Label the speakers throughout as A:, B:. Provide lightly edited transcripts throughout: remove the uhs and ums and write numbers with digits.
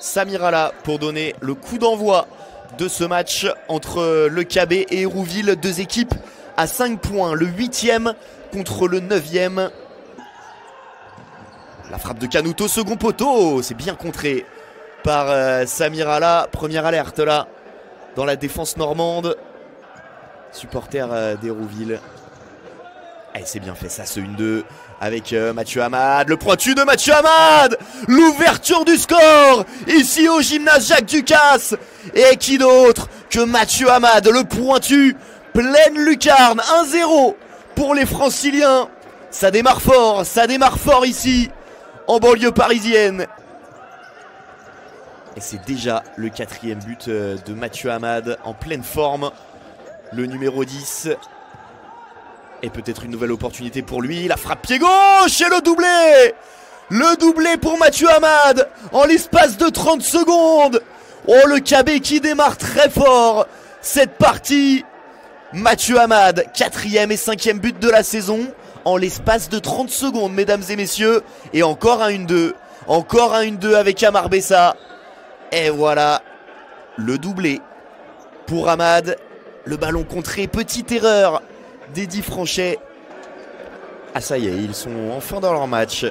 A: Samirala pour donner le coup d'envoi de ce match entre le KB et Hérouville. Deux équipes à 5 points. Le 8e contre le 9e. La frappe de Canuto, second poteau. C'est bien contré par Samirala. Première alerte là dans la défense normande. Supporter d'Hérouville. Et c'est bien fait ça, ce 1-2 avec Mathieu Hamad. Le pointu de Mathieu Hamad. L'ouverture du score ici au gymnase Jacques Ducasse. Et qui d'autre que Mathieu Hamad, le pointu, pleine lucarne. 1-0 pour les Franciliens. Ça démarre fort ici en banlieue parisienne. Et c'est déjà le 4e but de Mathieu Hamad en pleine forme. Le numéro 10. Et peut-être une nouvelle opportunité pour lui. La frappe pied gauche et le doublé. Le doublé pour Mathieu Hamad en l'espace de 30 secondes. Oh, le KB qui démarre très fort cette partie. Mathieu Hamad, 4e et 5e but de la saison en l'espace de 30 secondes, mesdames et messieurs. Et encore un 1-2. Encore un 1-2 avec Amar Bessa. Et voilà le doublé pour Hamad. Le ballon contré, petite erreur d'Eddy Franchet. Ah ça y est, ils sont enfin dans leur match.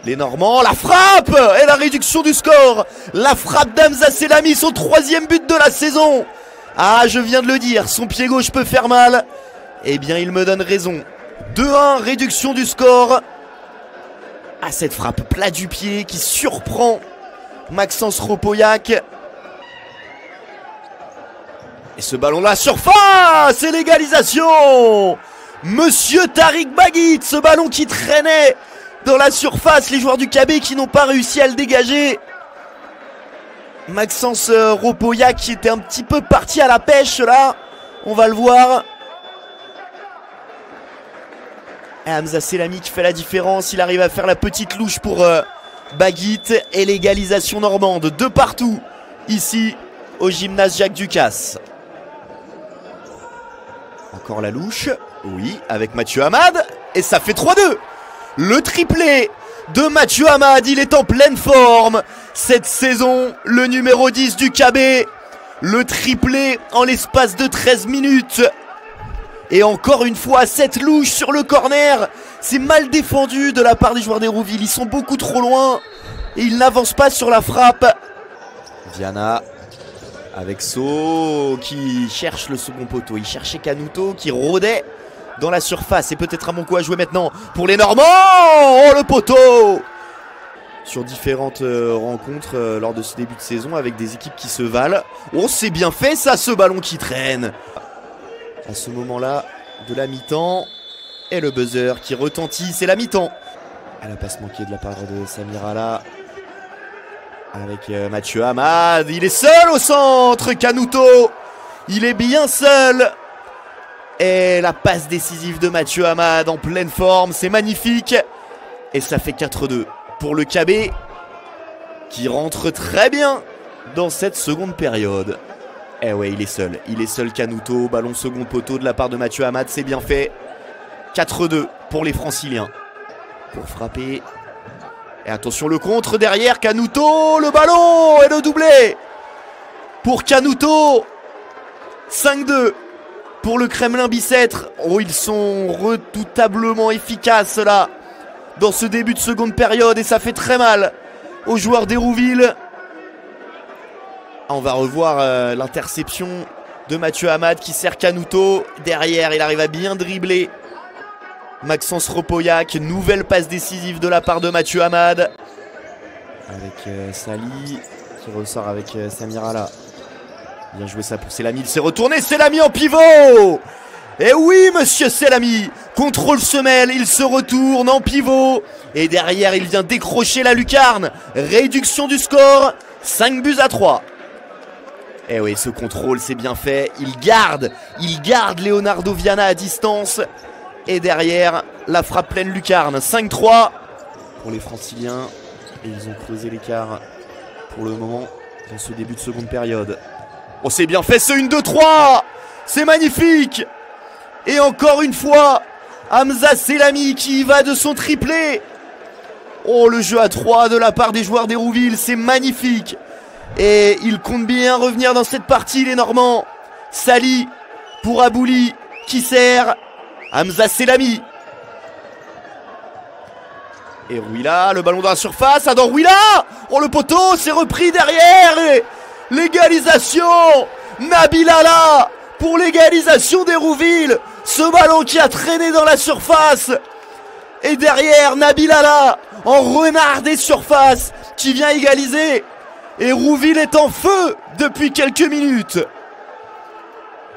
A: Les Normands, la frappe et la réduction du score. La frappe d'Hamza Selami, son 3e but de la saison. Ah, je viens de le dire, son pied gauche peut faire mal. Eh bien, il me donne raison. 2-1, réduction du score. Ah, cette frappe plat du pied qui surprend Maxence Ropoyac. Et ce ballon-là, surface et l'égalisation. Monsieur Tariq Baguit, ce ballon qui traînait dans la surface. Les joueurs du KB qui n'ont pas réussi à le dégager. Maxence Ropoyac qui était un petit peu parti à la pêche là. On va le voir. Et Hamza Selami qui fait la différence. Il arrive à faire la petite louche pour Baguit. Et l'égalisation normande de partout ici au gymnase Jacques Ducasse. Encore la louche, oui, avec Mathieu Hamad. Et ça fait 3-2. Le triplé de Mathieu Hamad, il est en pleine forme cette saison, le numéro 10 du KB. Le triplé en l'espace de 13 minutes. Et encore une fois, cette louche sur le corner. C'est mal défendu de la part des joueurs d'Hérouville. Ils sont beaucoup trop loin et ils n'avancent pas sur la frappe. Viana avec So qui cherche le second poteau. Il cherchait Canuto qui rôdait dans la surface. C'est peut-être un bon coup à jouer maintenant pour les Normands. Oh, le poteau. Sur différentes rencontres lors de ce début de saison avec des équipes qui se valent. Oh, c'est bien fait ça, ce ballon qui traîne. À ce moment-là de la mi-temps. Et le buzzer qui retentit. C'est la mi-temps. À la passe manquée de la part de Samirala. Avec Mathieu Hamad, il est seul au centre, Canuto, il est bien seul. Et la passe décisive de Mathieu Hamad en pleine forme, c'est magnifique. Et ça fait 4-2 pour le KB qui rentre très bien dans cette seconde période. Eh ouais, il est seul Canuto, ballon second poteau de la part de Mathieu Hamad, c'est bien fait. 4-2 pour les Franciliens. Pour frapper. Et attention le contre derrière, Canuto, le ballon et le doublé pour Canuto. 5-2 pour le Kremlin Bicêtre. Oh, ils sont redoutablement efficaces là dans ce début de seconde période et ça fait très mal aux joueurs d'Hérouville. On va revoir l'interception de Mathieu Hamad qui sert Canuto. Derrière, il arrive à bien dribbler Maxence Ropoyac, nouvelle passe décisive de la part de Mathieu Hamad. Avec Sali qui ressort avec Samirala. Bien joué ça pour Selami, il s'est retourné, Selami en pivot. Et oui monsieur Selami, contrôle semelle, il se retourne en pivot. Et derrière il vient décrocher la lucarne. Réduction du score, 5-3. Et oui, ce contrôle c'est bien fait, il garde Leonardo Viana à distance. Et derrière, la frappe pleine lucarne. 5-3 pour les Franciliens. Et ils ont creusé l'écart pour le moment dans ce début de seconde période. Oh, c'est bien fait ce 1-2-3. C'est magnifique. Et encore une fois, Hamza Selami qui y va de son triplé. Oh, le jeu à 3 de la part des joueurs d'Hérouville, c'est magnifique. Et il compte bien revenir dans cette partie, les Normands. Sali pour Abouli qui sert. Hamza Selami. Et Rouila, le ballon dans la surface. Adam Rouila. Oh, le poteau, c'est repris derrière. Et l'égalisation. Nabil Allah pour l'égalisation d'Hérouville. Ce ballon qui a traîné dans la surface. Et derrière, Nabil Allah en renard des surfaces qui vient égaliser. Hérouville est en feu depuis quelques minutes.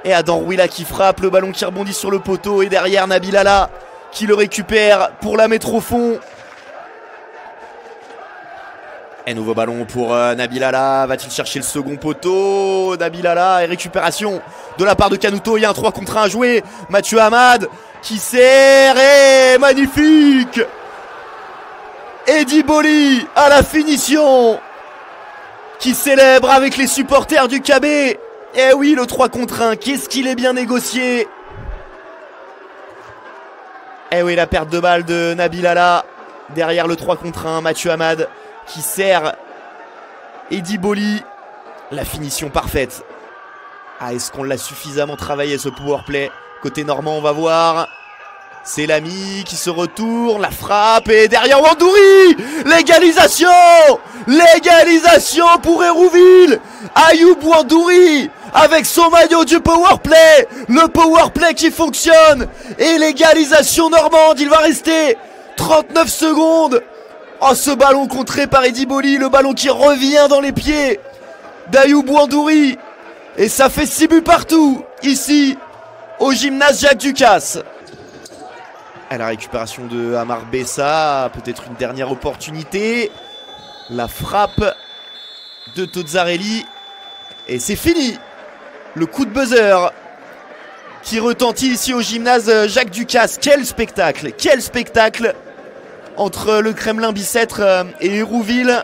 A: Et Adam Rouila qui frappe, le ballon qui rebondit sur le poteau. Et derrière, Nabil Allah qui le récupère pour la mettre au fond. Et nouveau ballon pour Nabil Allah. Va-t-il chercher le second poteau? Nabil Allah et récupération de la part de Canuto. Il y a un 3 contre 1 à jouer. Mathieu Hamad qui sert. Et magnifique. Eddy Boli à la finition. Qui célèbre avec les supporters du KB. Et oui, le 3 contre 1. Qu'est-ce qu'il est bien négocié. Et oui, la perte de balle de Nabil Allah. Derrière le 3 contre 1. Mathieu Hamad qui sert Eddy Boli. La finition parfaite. Ah, est-ce qu'on l'a suffisamment travaillé ce powerplay? Côté normand, on va voir. C'est l'ami qui se retourne, la frappe et derrière Wandouri. L'égalisation. L'égalisation pour Hérouville. Ayoub Wandouri avec son maillot du powerplay. Le powerplay qui fonctionne. Et l'égalisation normande. Il va rester 39 secondes. Oh, ce ballon contré par Eddy Boli. Le ballon qui revient dans les pieds d'Ayoub Wandouri. Et ça fait 6 buts partout ici au gymnase Jacques Ducasse. À la récupération de Amar Bessa, peut-être une dernière opportunité. La frappe de Tozzarelli. Et c'est fini. Le coup de buzzer qui retentit ici au gymnase Jacques Ducasse. Quel spectacle! Quel spectacle entre le Kremlin Bicêtre et Hérouville.